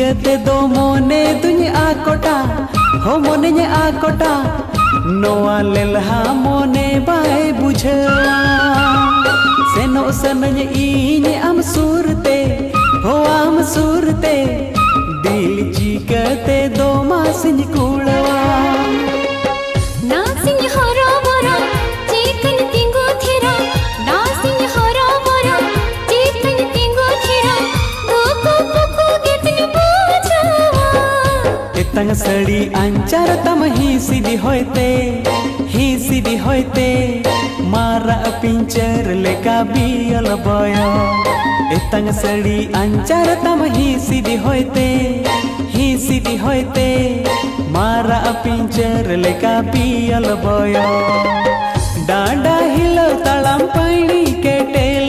चिकते दो मोने दुनि आकोटा हो मोने ने आकोटा नोआ लेलहा मोने बाय बुझवा सेनो सनने इने आम सुरते हो आम सुरते दिल चिकते दो मासिन कुड़वा नासिन हरा बरा चिकन तिंगो थेरा नासिन हरा बरा चिकन तिंगो थेरा दोको पुको गेतन बुझवा एतंग सड़ी अंचार तम ही सीधी होते मारा पिंचर लेका बियल बयो एतंग सड़ी अंचार तम ही सीधी होते मारा पिंचर लेका बियल बयो डांडा हिलो तड़म पैणी